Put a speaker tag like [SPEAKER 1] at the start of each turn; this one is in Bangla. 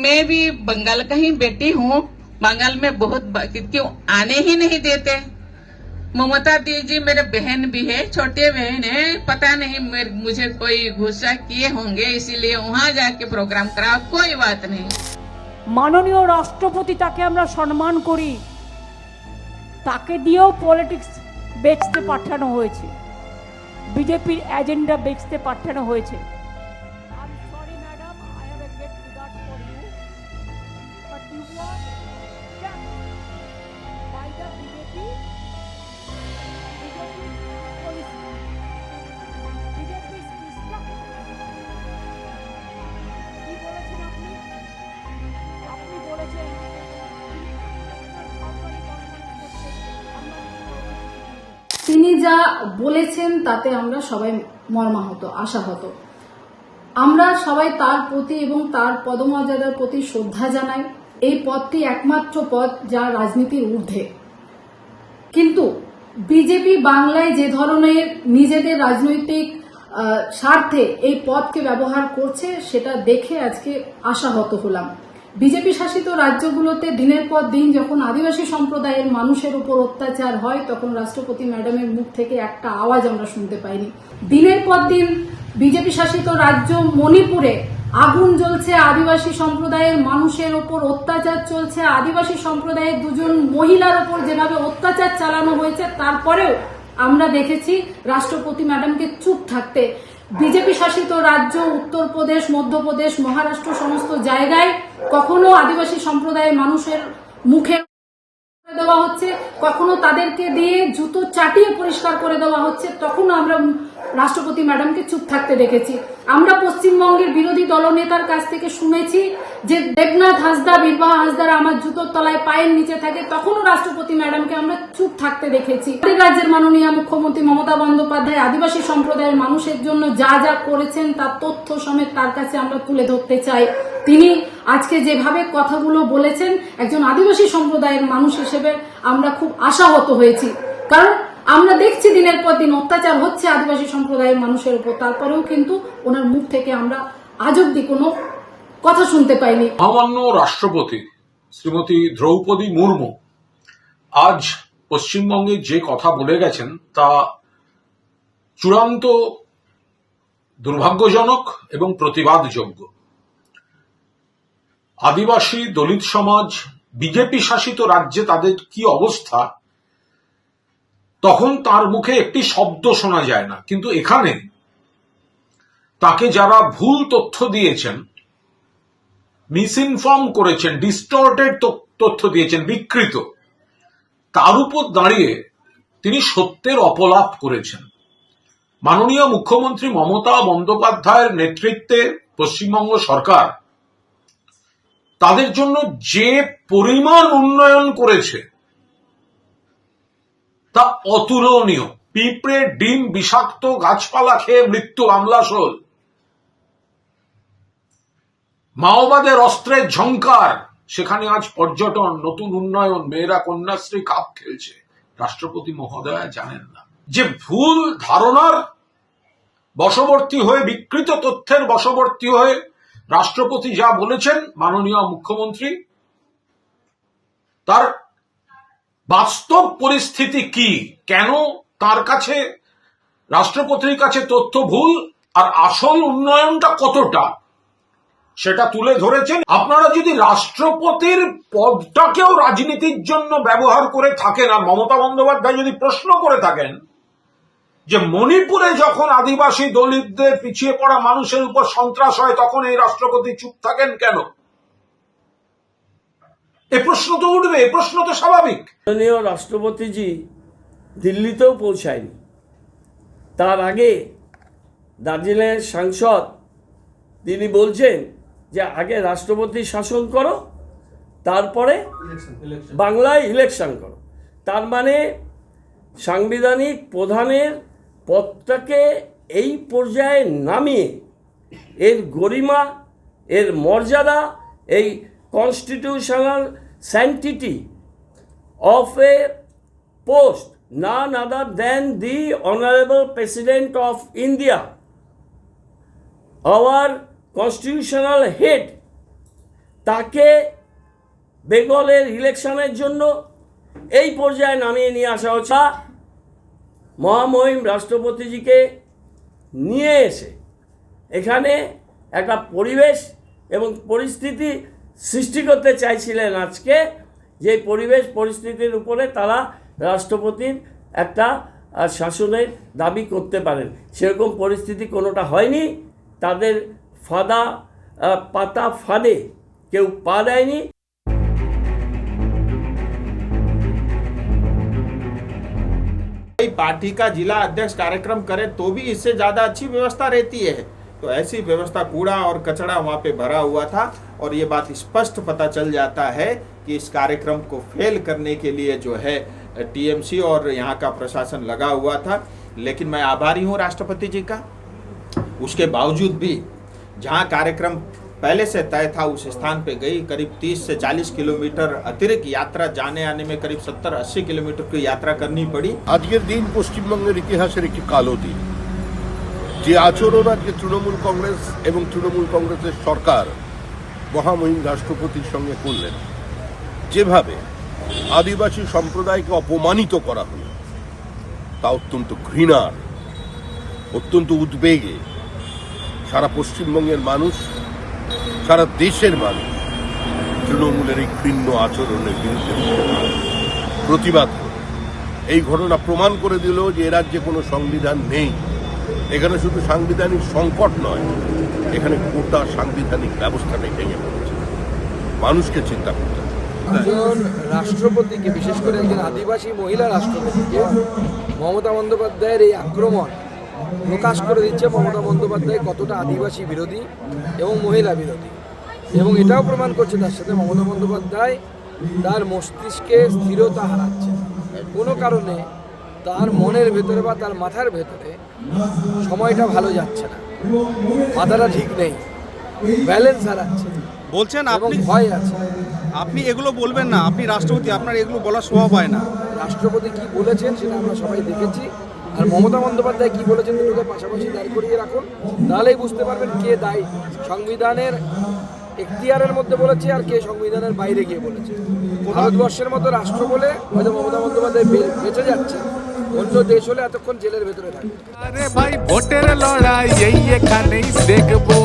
[SPEAKER 1] मैं भी बंगाल का ही बेटी हूँ। बंगाल में बहुत क्यों आने ही नहीं देते। ममता दीदी मेरे बहन भी है, छोटे बहन है। पता नहीं मुझे कोई गुस्सा किए होंगे, इसीलिए वहाँ जाके प्रोग्राम करा। कोई बात नहीं।
[SPEAKER 2] माननीय राष्ट्रपति ताके আমরা সম্মান করি, তাকে দিয়েও পলিটিক্স বেচতে পাঠানো হয়েছে, বিজেপির এজেন্ডা বেচতে পাঠানো হয়েছে। I'm sorry madam, I have a great regard for you, but you are kept by the BJP policy, BJP's instruction। কি বলেছেন আপনি? আপনি বলেছেন
[SPEAKER 3] তিনি যা বলেছেন তাতে আমরা সবাই মর্মাহত, আশাহত। আমরা সবাই তার প্রতি এবং তার পদমর্যাদার প্রতি শ্রদ্ধা জানাই। এই পদটি একমাত্র পদ যা রাজনীতির ঊর্ধ্বে। কিন্তু বিজেপি বাংলায় যে ধরনের নিজেদের রাজনৈতিক স্বার্থে এই পদকে ব্যবহার করছে সেটা দেখে আজকে আশাহত হলাম। বিজেপি শাসিত রাজ্যগুলোতে দিনের পর দিন যখন আদিবাসী সম্প্রদায়ের মানুষের উপর অত্যাচার হয় তখন রাষ্ট্রপতি ম্যাডামের মুখ থেকে একটা আওয়াজ আমরা শুনতে পাইনি। দিনের পর দিন বিজেপি শাসিত রাজ্য মণিপুরে আগুন জ্বলছে, আদিবাসী সম্প্রদায়ের মানুষের ওপর অত্যাচার চলছে, আদিবাসী সম্প্রদায়ের দুজন মহিলার ওপর যেভাবে অত্যাচার চালানো হয়েছে তারপরেও আমরা দেখেছি রাষ্ট্রপতি ম্যাডামকে চুপ থাকতে। বিজেপি শাসিত রাজ্য উত্তরপ্রদেশ, মধ্যপ্রদেশ, মহারাষ্ট্র সমস্ত জায়গায় কখনো আদিবাসী সম্প্রদায়ের মানুষের মুখে দেওয়া হচ্ছে, কখনো তাদেরকে দিয়ে জুতো চাটিয়ে পরিষ্কার করে দেওয়া হচ্ছে, তখন আমরা রাষ্ট্রপতি ম্যাডামকে চুপ থাকতে দেখেছি। আমরা পশ্চিমবঙ্গের বিরোধী দলনেতার কাছ থেকে শুনেছি যে দেবনাথ হাসদা, বীরবাহা হাসদারা আমার জুতোর তলায় পায়ের নিচে থাকে, তখনও রাষ্ট্রপতি ম্যাডামকে আমরা চুপ থাকতে দেখেছি। রাজ্যের মাননীয় মুখ্যমন্ত্রী মমতা বন্দ্যোপাধ্যায় আদিবাসী সম্প্রদায়ের মানুষের জন্য যা যা করেছেন তার তথ্য সমেত তার কাছে আমরা তুলে ধরতে চাই। তিনি আজকে যেভাবে কথাগুলো বলেছেন একজন আদিবাসী সম্প্রদায়ের মানুষ হিসেবে আমরা খুব আশাহত হয়েছি। কারণ আমরা দেখছি দিনের পর দিন অত্যাচার হচ্ছে আদিবাসী সম্প্রদায়ের মানুষের উপর, তারপরেও কিন্তু ওনার মুখ থেকে আমরা আজ অব্দি কোনো কথা শুনতে পাইনি।
[SPEAKER 4] মহামান্য রাষ্ট্রপতি শ্রীমতী দ্রৌপদী মুর্মু আজ পশ্চিমবঙ্গে যে কথা বলে গেছেন তা চূড়ান্ত দুর্ভাগ্যজনক এবং প্রতিবাদযোগ্য। আদিবাসী দলিত সমাজ বিজেপি শাসিত রাজ্যে তাদের কি অবস্থা তখন তার মুখে একটি শব্দ শোনা যায় না, কিন্তু এখানে তাকে যারা ভুল তথ্য দিয়েছেন, মিসইনফর্ম করেছেন, ডিস্টর্টেড তথ্য দিয়েছেন, বিকৃত, তার উপর দাঁড়িয়ে তিনি সত্যের অপলাপ করেছেন। মাননীয় মুখ্যমন্ত্রী মমতা বন্দ্যোপাধ্যায়ের নেতৃত্বে পশ্চিমবঙ্গ সরকার তাদের জন্য যে পরিমাণ উন্নয়ন করেছে তা অতুলনীয়। পিঁপড়ে ডিম বিষাক্ত গাছপালা খেয়ে মৃত্যু, আমলাশোল, মাওবাদের অস্ত্রের ঝংকার, সেখানে আজ পর্যটন, নতুন উন্নয়ন, মেয়েরা কন্যাশ্রী কাপ খেলছে। রাষ্ট্রপতি মহোদয়া জানেন না যে ভুল ধারণার বশবর্তী হয়ে, বিকৃত তথ্যের বশবর্তী হয়ে রাষ্ট্রপতি যা বলেছেন মাননীয় মুখ্যমন্ত্রী, তার বাস্তব পরিস্থিতি কি, কেন তার কাছে, রাষ্ট্রপতির কাছে তথ্য ভুল আর আসল উন্নয়নটা কতটা, সেটা তুলে ধরেছেন। আপনারা যদি রাষ্ট্রপতির পদটাকেও রাজনীতির জন্য ব্যবহার করে থাকেন আর মমতা বন্দ্যোপাধ্যায় যদি প্রশ্ন করে থাকেন যে মণিপুরে যখন আদিবাসী দলিতদের, পিছিয়ে পড়া মানুষের উপর সন্ত্রাস হয় তখন এই রাষ্ট্রপতি চুপ থাকেন কেন, এ প্রশ্ন তো উঠবে, এ প্রশ্ন তো স্বাভাবিক।
[SPEAKER 5] মাননীয় রাষ্ট্রপতিজি দিল্লিতেও পৌঁছায়নি, তার আগে দার্জিলিংয়ের সাংসদ তিনি বলছেন যে আগে রাষ্ট্রপতি শাসন করো, তারপরে বাংলায় ইলেকশন করো। তার মানে সাংবিধানিক প্রধানের পদটাকে এই পর্যায়ে নামিয়ে এর গরিমা, এর মর্যাদা, এই constitutional sanctity of a post none other than the Honorable President of India, our constitutional head, তাকে বেঙ্গলের ইলেকশনের জন্য এই পর্যায়ে নামিয়ে নিয়ে আসা হচ্ছে। মহামহিম রাষ্ট্রপতিজিকে নিয়ে এসে এখানে একটা পরিবেশ এবং পরিস্থিতি সৃষ্টি করতে চাইছিলেন আজকে, যে পরিবেশ পরিস্থিতির উপরে তারা রাষ্ট্রপতির একটা শাসনের দাবি করতে পারেন। সেরকম পরিস্থিতি কোনোটা হয়নি। তাদের পাতা ফাঁদে কেউ পা দেয়নি।
[SPEAKER 6] पार्टी का जिला अध्यक्ष कार्यक्रम करे तो भी इससे ज्यादा अच्छी व्यवस्था रहती है। तो ऐसी व्यवस्था कूड़ा और कचरा वहाँ पे भरा हुआ था और ये बात स्पष्ट पता चल जाता है कि इस कार्यक्रम को फेल करने के लिए जो है टीएमसी और यहाँ का प्रशासन लगा हुआ था। लेकिन मैं आभारी हूँ राष्ट्रपति जी का, उसके बावजूद भी जहाँ कार्यक्रम पहले से तय था उस स्थान पे गई। करीब 30 से 40 किलोमीटर अतिरिक्त यात्रा, जाने आने में करीब 70-80 किलोमीटर की यात्रा करनी पड़ी।
[SPEAKER 7] আজকের দিন পশ্চিমবঙ্গের ইতিহাসের একটি কালো দিন। যে আচরণ আজকে তৃণমূল কংগ্রেস এবং তৃণমূল কংগ্রেসের সরকার মহামহিম রাষ্ট্রপতির সঙ্গে করলেন, যেভাবে আদিবাসী সম্প্রদায়কে অপমানিত করা হলো, তা অত্যন্ত ঘৃণার, অত্যন্ত উদ্বেগে সারা পশ্চিমবঙ্গের মানুষ, সারা দেশের মানুষ তৃণমূলের এই ঘৃণ্য আচরণের বিরুদ্ধে প্রতিবাদ করে। এই ঘটনা প্রমাণ করে দিল যে এ রাজ্যে কোনো সংবিধান নেই। এখানে শুধু সাংবিধানিক সংকট নয়, এখানে গোটা সাংবিধানিক ব্যবস্থাটাই ভেঙে পড়েছে। মানুষকে চিন্তা করতে হবে।
[SPEAKER 8] একজন রাষ্ট্রপতিকে, বিশেষ করে একজন আদিবাসী মহিলা রাষ্ট্রপতিকে মমতা বন্দ্যোপাধ্যায়ের এই আক্রমণ প্রকাশ করে দিচ্ছে মমতা বন্দ্যোপাধ্যায় কতটা আদিবাসী বিরোধী এবং মহিলা বিরোধী, এবং এটাও প্রমাণ করছে তার সাথে মমতা বন্দ্যোপাধ্যায় তার মস্তিষ্কে স্থিরতা হারাচ্ছে। কোনো কারণে তার মনের ভেতরে বা তার মাথার ভেতরে সময়টা ভালো যাচ্ছে না, মাথাটা ঠিক নেই, ব্যালেন্স হারাচ্ছে
[SPEAKER 9] বলছেন
[SPEAKER 8] এবং
[SPEAKER 9] আপনি।
[SPEAKER 8] ভয় আছে।
[SPEAKER 9] আপনি এগুলো বলবেন না, আপনি রাষ্ট্রপতি, আপনার এগুলো বলার স্বভাব হয় না।
[SPEAKER 8] রাষ্ট্রপতি কি বলেছেন সেটা আমরা সবাই দেখেছি, আর মমতা বন্দ্যোপাধ্যায় কি বলেছেন দুটোকে পাশাপাশি দাঁড় করিয়ে রাখুন, তাহলেই বুঝতে পারবেন কে দায়ী। সংবিধানের এখতিয়ারের মধ্যে বলেছে আর কে সংবিধানের বাইরে গিয়ে বলেছে। ভারতবর্ষের মতো রাষ্ট্র বলে হয়তো মমতা বন্দ্যোপাধ্যায় বেঁচে যাচ্ছে, অন্য দেশ হলে এতক্ষণ জেলের ভেতরে থাকে।
[SPEAKER 10] আরে ভাই ভোটের লড়াই এই এখানেই দেখবো।